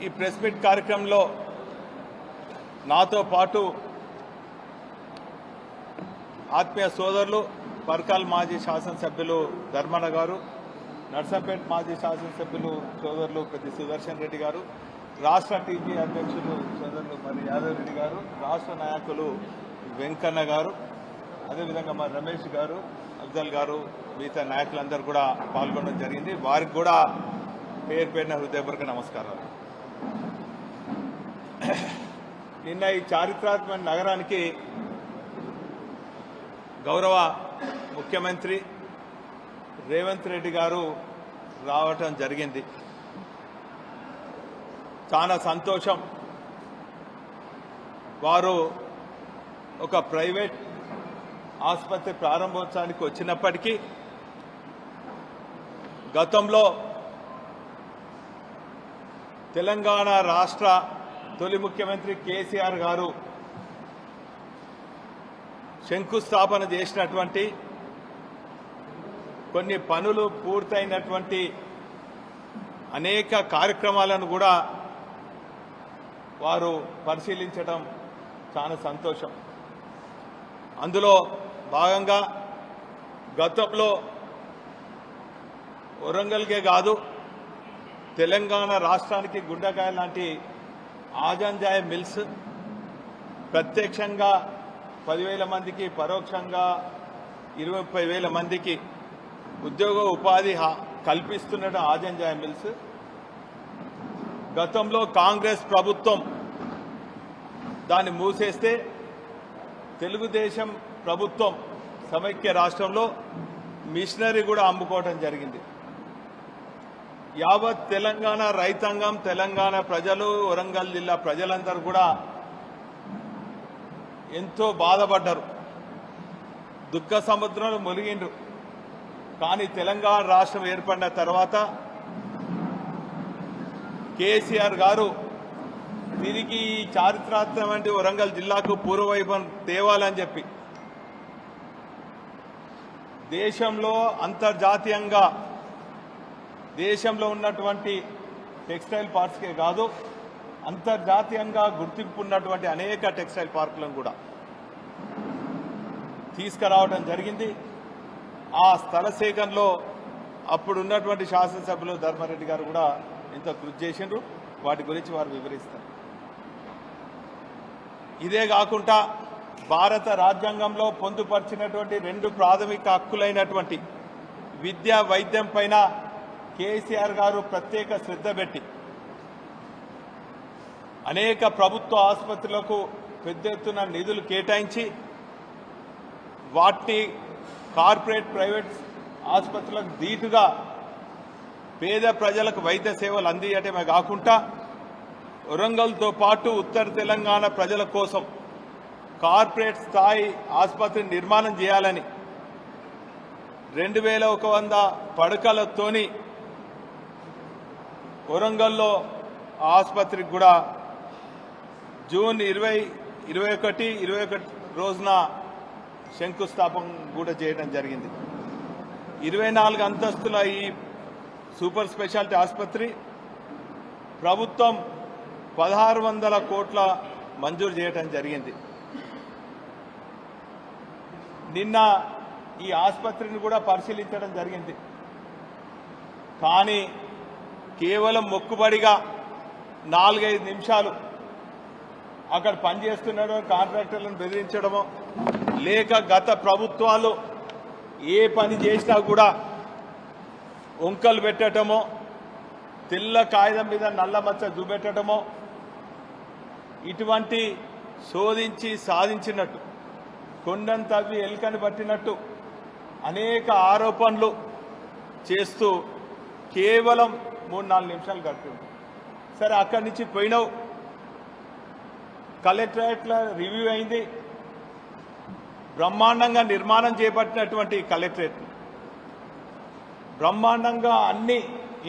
ఈ press meet కార్యక్రమంలో నాతో పాటు ఆత్మీయ సోదరులు పర్కాల్ మాజీ శాసనసభ్యులు ధర్మన్న గారు, నర్సంపేట మాజీ శాసనసభ్యులు సోదరులు పెద్ది సుదర్శన్ రెడ్డి గారు, రాష్ట్ర టీపీ అధ్యక్షులు సోదరులు మరి యాదవ్ రెడ్డి గారు, రాష్ట్ర నాయకులు వెంకన్న గారు, అదేవిధంగా మరి రమేష్ గారు, అఫ్జల్ గారు, మిగతా నాయకులందరూ కూడా పాల్గొనడం జరిగింది. వారికి కూడా పేరు పేరున హృదయపూర్వక నమస్కారాలు. నిన్న ఈ చారిత్రాత్మక నగరానికి గౌరవ ముఖ్యమంత్రి రేవంత్ రెడ్డి గారు రావటం జరిగింది. చాలా సంతోషం. వారు ఒక ప్రైవేట్ ఆసుపత్రి ప్రారంభోత్సవానికి వచ్చినప్పటికీ గతంలో తెలంగాణ రాష్ట్ర తొలి ముఖ్యమంత్రి కేసీఆర్ గారు శంకుస్థాపన చేసినటువంటి కొన్ని పనులు పూర్తయినటువంటి అనేక కార్యక్రమాలను కూడా వారు పరిశీలించడం చాలా సంతోషం. అందులో భాగంగా గతంలో వరంగల్కే కాదు తెలంగాణ రాష్ట్రానికి గుండెకాయ లాంటి ఆజంజాయ మిల్స్ ప్రత్యక్షంగా 10,000 మందికి, పరోక్షంగా 20,000 మందికి ఉద్యోగ ఉపాధి కల్పిస్తున్న ఆజంజాయ మిల్స్ గతంలో కాంగ్రెస్ ప్రభుత్వం దాన్ని మూసేస్తే తెలుగుదేశం ప్రభుత్వం సమైక్య రాష్ట్రంలో మిషనరీ కూడా అమ్ముకోవడం జరిగింది. యావత్ తెలంగాణ రైతాంగం, తెలంగాణ ప్రజలు, వరంగల్ జిల్లా ప్రజలందరూ కూడా ఎంతో బాధపడ్డారు, దుఃఖ సముద్రంలో మునిగిండ్రు. కానీ తెలంగాణ రాష్ట్రం ఏర్పడిన తర్వాత కేసీఆర్ గారు తిరిగి ఈ చారిత్రాత్మకమైన వరంగల్ జిల్లాకు పూర్వవైభవం తేవాలని చెప్పి దేశంలో అంతర్జాతీయంగా దేశంలో ఉన్నటువంటి టెక్స్టైల్ పార్క్స్కే కాదు అంతర్జాతీయంగా గుర్తింపు ఉన్నటువంటి అనేక టెక్స్టైల్ పార్కులను కూడా తీసుకురావడం జరిగింది. ఆ స్థల సేకరణలో అప్పుడున్నటువంటి శాసనసభ్యులు ధర్మారెడ్డి గారు కూడా ఎంతో కృషి చేసిండ్రు. వాటి గురించి వారు వివరిస్తారు. ఇదే కాకుండా భారత రాజ్యాంగంలో పొందుపరిచినటువంటి 2 ప్రాథమిక హక్కులైనటువంటి విద్య, వైద్యం పైన కేసీఆర్ గారు ప్రత్యేక శ్రద్ధ పెట్టి అనేక ప్రభుత్వ ఆసుపత్రులకు పెద్ద ఎత్తున నిధులు కేటాయించి వాటిని కార్పొరేట్, ప్రైవేట్ ఆసుపత్రులకు ధీటుగా పేద ప్రజలకు వైద్య సేవలు అందించడమే కాకుండా వరంగల్తో పాటు ఉత్తర తెలంగాణ ప్రజల కోసం కార్పొరేట్ స్థాయి ఆసుపత్రి నిర్మాణం చేయాలని 2,100 పడకలతోని వరంగల్లో ఆసుపత్రికి కూడా జూన్ 21 రోజున శంకుస్థాపన కూడా చేయడం జరిగింది. 24 అంతస్తుల ఈ సూపర్ స్పెషాలిటీ ఆసుపత్రి ప్రభుత్వం 1,600 కోట్ల మంజూరు చేయడం జరిగింది. నిన్న ఈ ఆసుపత్రిని కూడా పరిశీలించడం జరిగింది. కానీ కేవలం మొక్కుబడిగా 4-5 నిమిషాలు అక్కడ పనిచేస్తున్నాడో కాంట్రాక్టర్లను బెదిరించడమో, లేక గత ప్రభుత్వాలు ఏ పని చేసినా కూడా వంకలు పెట్టడమో, తెల్ల కాగితం మీద నల్ల మచ్చ చూపెట్టడమో, ఇటువంటి శోధించి సాధించినట్టు, కొండను తవ్వి ఎలుకని పట్టినట్టు అనేక ఆరోపణలు చేస్తూ కేవలం 3-4 నిమిషాలు గడిపింది. సరే, అక్కడి నుంచి పోయినావు, కలెక్టరేట్లో రివ్యూ అయింది. బ్రహ్మాండంగా నిర్మాణం చేపట్టినటువంటి కలెక్టరేట్ బ్రహ్మాండంగా అన్ని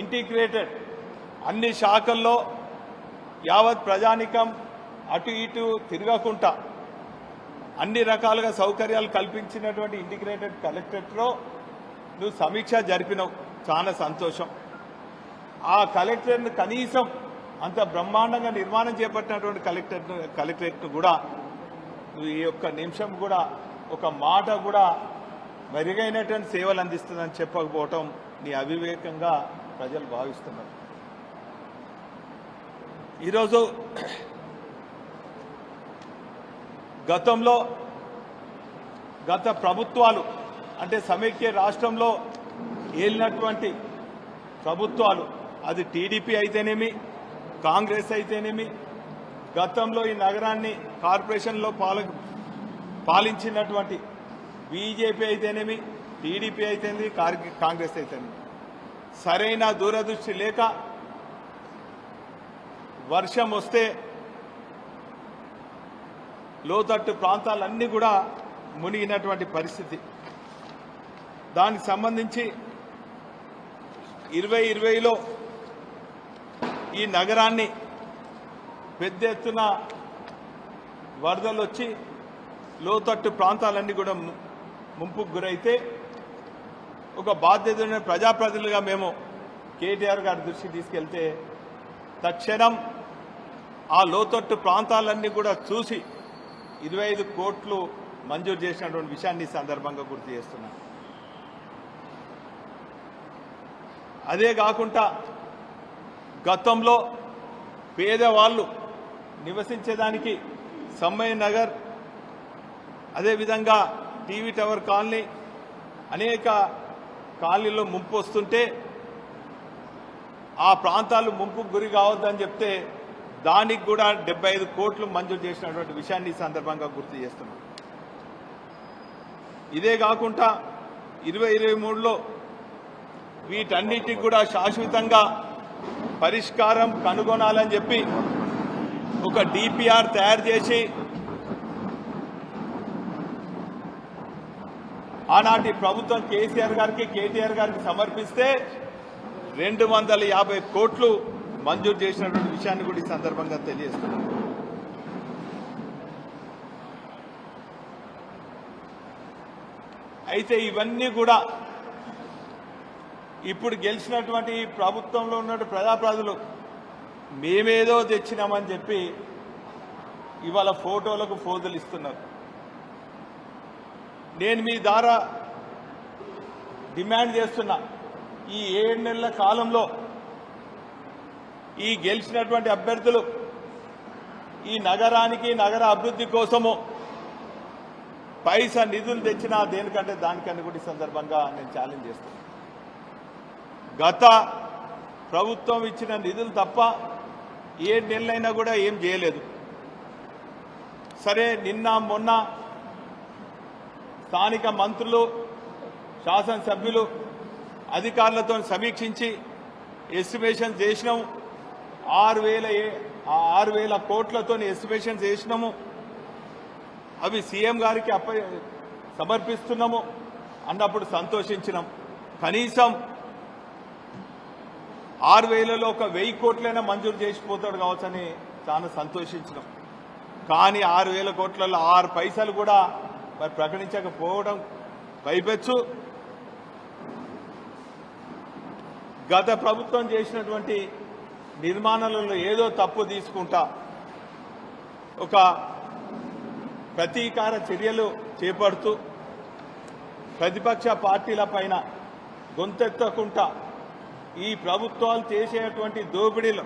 ఇంటిగ్రేటెడ్, అన్ని శాఖల్లో యావత్ ప్రజానికం అటు ఇటు తిరగకుండా అన్ని రకాలుగా సౌకర్యాలు కల్పించినటువంటి ఇంటిగ్రేటెడ్ కలెక్టరేట్లో నువ్వు సమీక్ష జరిపినావు. చాలా సంతోషం. ఆ కలెక్టరేట్ను కనీసం అంత బ్రహ్మాండంగా నిర్మాణం చేపట్టినటువంటి కలెక్టరేట్ను కూడా ఈ ఒక్క నిమిషం కూడా ఒక మాట కూడా మెరుగైనటువంటి సేవలు అందిస్తుందని చెప్పకపోవటం నీ అవివేకంగా ప్రజలు భావిస్తున్నారు. ఈరోజు గత ప్రభుత్వాలు అంటే సమైక్య రాష్ట్రంలో ఏలినటువంటి ప్రభుత్వాలు అది టీడీపీ అయితేనేమి కాంగ్రెస్ అయితేనేమి గతంలో ఈ నగరాన్ని కార్పొరేషన్లో పాలించినటువంటి బీజేపీ అయితేనేమి టీడీపీ అయితేనేమి కాంగ్రెస్ అయితేనేమి సరైన దూరదృష్టి లేక వర్షం వస్తే లోతట్టు ప్రాంతాలన్నీ కూడా మునిగినటువంటి పరిస్థితి. దానికి సంబంధించి 2020లో ఈ నగరాన్ని పెద్ద ఎత్తున వరదలు వచ్చి లోతట్టు ప్రాంతాలన్నీ కూడా ముంపుకు గురైతే ఒక బాధ్యత ప్రజాప్రతినిధులుగా మేము కేటీఆర్ గారి దృష్టికి తీసుకెళ్తే తక్షణం ఆ లోతట్టు ప్రాంతాలన్నీ కూడా చూసి 25 కోట్లు మంజూరు చేసినటువంటి విషయాన్ని సందర్భంగా గుర్తు చేస్తున్నాను. అదే కాకుండా గతంలో పేదవాళ్ళు నివసించేదానికి సమ్మయ్య నగర్ అదేవిధంగా టీవీ టవర్ కాలనీ అనేక కాలనీలో ముంపు వస్తుంటే ఆ ప్రాంతాలు ముంపుకు గురి కావద్దని చెప్తే దానికి కూడా 75 కోట్లు మంజూరు చేసినటువంటి విషయాన్ని ఈ సందర్భంగా గుర్తు చేస్తున్నాం. ఇదే కాకుండా 2023లో వీటన్నిటికి కూడా శాశ్వతంగా పరిష్కారం కనుగొనాలని చెప్పి ఒక డిపిఆర్ తయారు చేసి ఆనాటి ప్రభుత్వం కేసీఆర్ గారికి కేటీఆర్ గారికి సమర్పిస్తే 250 కోట్లు మంజూరు చేసినటువంటి విషయాన్ని కూడా ఈ సందర్భంగా తెలియజేస్తున్నాం. అయితే ఇవన్నీ కూడా ఇప్పుడు గెలిచినటువంటి ప్రభుత్వంలో ఉన్న ప్రజాప్రతినిధులు మేమేదో తెచ్చినామని చెప్పి ఇవాళ ఫోటోలకు ఫోజులు ఇస్తున్నారు. నేను మీ ద్వారా డిమాండ్ చేస్తున్నా, ఈ 7 నెలల కాలంలో ఈ గెలిచినటువంటి అభ్యర్థులు ఈ నగరానికి నగర అభివృద్ధి కోసము పైసా నిధులు తెచ్చినా దేనికంటే దానికన్నా కూడా ఈ సందర్భంగా నేను ఛాలెంజ్ చేస్తాను. గత ప్రభుత్వం ఇచ్చిన నిధులు తప్ప 7 నెలలైనా కూడా ఏం చేయలేదు. సరే నిన్న మొన్న స్థానిక మంత్రులు శాసనసభ్యులు అధికారులతో సమీక్షించి ఎస్టిమేషన్ చేసినాం. 6,000 కోట్లతో ఎస్టిమేషన్ చేసినాము. అవి సీఎం గారికి సమర్పిస్తున్నాము అన్నప్పుడు సంతోషించినాం. కనీసం 6,000లో ఒక 1,000 కోట్లైనా మంజూరు చేసిపోతాడు కావచ్చని చాలా సంతోషించినాం. కానీ 6,000 కోట్లలో 6 పైసలు కూడా మరి ప్రకటించకపోవడం పైపెచ్చు గత ప్రభుత్వం చేసినటువంటి నిర్మాణాలలో ఏదో తప్పు తీసుకుంటా ఒక ప్రతీకార చర్యలు చేపడుతూ ప్రతిపక్ష పార్టీల పైన గొంతెత్తకుండా ఈ ప్రభుత్వాలు చేసేటువంటి దోపిడీలు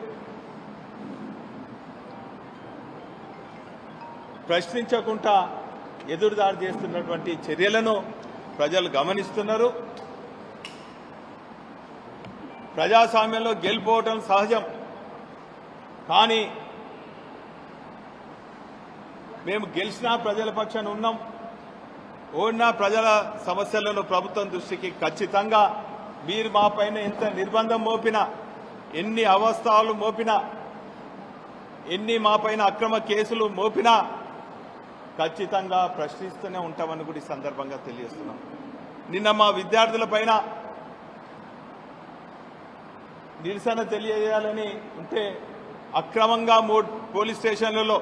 ప్రశ్నించకుండా ఎదురుదాడి చేస్తున్నటువంటి చర్యలను ప్రజలు గమనిస్తున్నారు. ప్రజాస్వామ్యంలో గెలిపోవటం సహజం. కానీ మేము గెలిచినా ప్రజల పక్షాన ఉన్నాం, ఓడినా ప్రజల సమస్యలను ప్రభుత్వం దృష్టికి ఖచ్చితంగా మీరు మా పైన ఎంత నిర్బంధం మోపినా, ఎన్ని అవస్థలు మోపినా, ఎన్ని మా పైన అక్రమ కేసులు మోపినా ఖచ్చితంగా ప్రశ్నిస్తూనే ఉంటామని కూడా ఈ సందర్భంగా తెలియజేస్తున్నాం. నిన్న మా విద్యార్థుల పైన నిరసన తెలియజేయాలని ఉంటే అక్రమంగా 3 పోలీస్ స్టేషన్లలో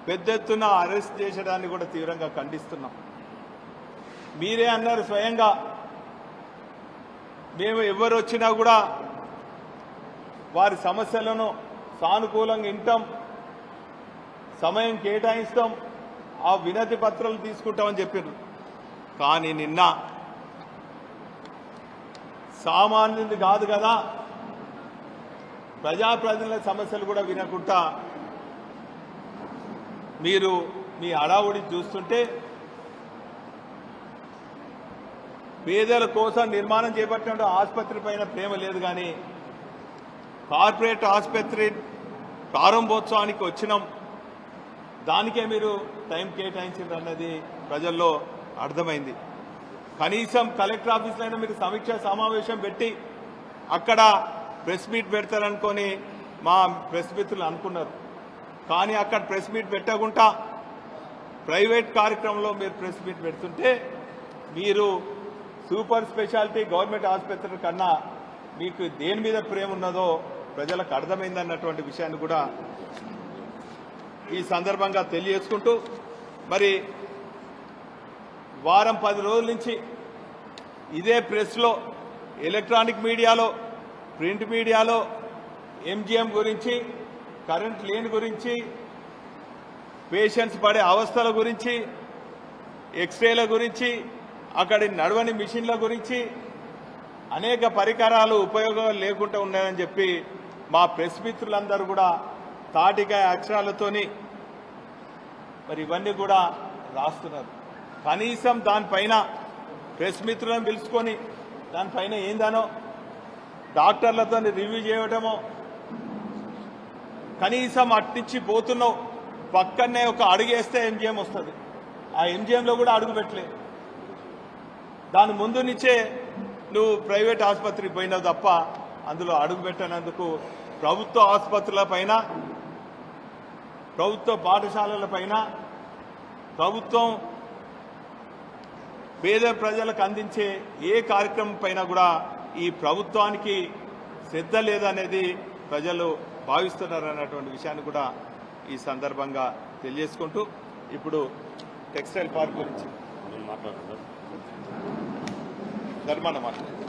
పెద్ద ఎత్తున అరెస్ట్ చేసేదాన్ని కూడా తీవ్రంగా ఖండిస్తున్నాం. మీరే అన్నారు స్వయంగా, మేము ఎవరు వచ్చినా కూడా వారి సమస్యలను సానుకూలంగా వింటాం, సమయం కేటాయిస్తాం, ఆ వినతి పత్రాలు తీసుకుంటామని చెప్పారు. కానీ నిన్న సామాన్యుది కాదు కదా, ప్రజాప్రతినిధుల సమస్యలు కూడా వినకుండా మీరు మీ హడావుడి చూస్తుంటే పేదల కోసం నిర్మాణం చేపట్టిన ఆసుపత్రి పైన ప్రేమ లేదు. కానీ కార్పొరేట్ ఆసుపత్రి ప్రారంభోత్సవానికి వచ్చినాం, దానికే మీరు టైం కేటాయించారు అన్నది ప్రజల్లో అర్థమైంది. కనీసం కలెక్టర్ ఆఫీస్లో మీరు సమీక్ష సమావేశం పెట్టి అక్కడ ప్రెస్ మీట్ పెడతారనుకొని మా ప్రెస్ మిత్రులు అనుకున్నారు. కానీ అక్కడ ప్రెస్ మీట్ పెట్టకుండా ప్రైవేట్ కార్యక్రమంలో మీరు ప్రెస్ మీట్ పెడుతుంటే మీరు సూపర్ స్పెషాలిటీ గవర్నమెంట్ ఆసుపత్రుల కన్నా మీకు దేని మీద ప్రేమ ఉన్నదో ప్రజలకు అర్థమైందన్నటువంటి విషయాన్ని కూడా ఈ సందర్భంగా తెలియజేసుకుంటూ, మరి వారం 10 రోజుల నుంచి ఇదే ప్రెస్లో, ఎలక్ట్రానిక్ మీడియాలో, ప్రింట్ మీడియాలో ఎంజిఎం గురించి, కరెంట్ లేని గురించి, పేషెంట్స్ పడే అవస్థల గురించి, ఎక్స్రేల గురించి, అక్కడి నడవని మిషన్ల గురించి, అనేక పరికరాలు ఉపయోగాలు లేకుండా ఉన్నాయని చెప్పి మా ప్రెస్ మిత్రులందరూ కూడా తాటికాయ అక్షరాలతోని మరి ఇవన్నీ కూడా రాస్తున్నారు. కనీసం దానిపైన ప్రెస్ మిత్రులను పిలుచుకొని దానిపైన ఏందనో డాక్టర్లతో రివ్యూ చేయటమో, కనీసం అట్టించి పోతున్నావు పక్కనే ఒక అడుగేస్తే ఎంజిఎం వస్తుంది, ఆ ఎంజిఎంలో కూడా అడుగు పెట్టలే. దాని ముందు నుంచే నువ్వు ప్రైవేట్ ఆసుపత్రికి పోయినావు తప్ప అందులో అడుగు పెట్టినందుకు ప్రభుత్వ ఆసుపత్రుల పైన, ప్రభుత్వ పాఠశాలల పైన, ప్రభుత్వం పేద ప్రజలకు అందించే ఏ కార్యక్రమం పైన కూడా ఈ ప్రభుత్వానికి శ్రద్ధ లేదనేది ప్రజలు భావిస్తున్నారన్నటువంటి విషయాన్ని కూడా ఈ సందర్భంగా తెలియజేసుకుంటూ, ఇప్పుడు టెక్స్టైల్ పార్క్ గురించి ధర్మాన మాట్లాడారు.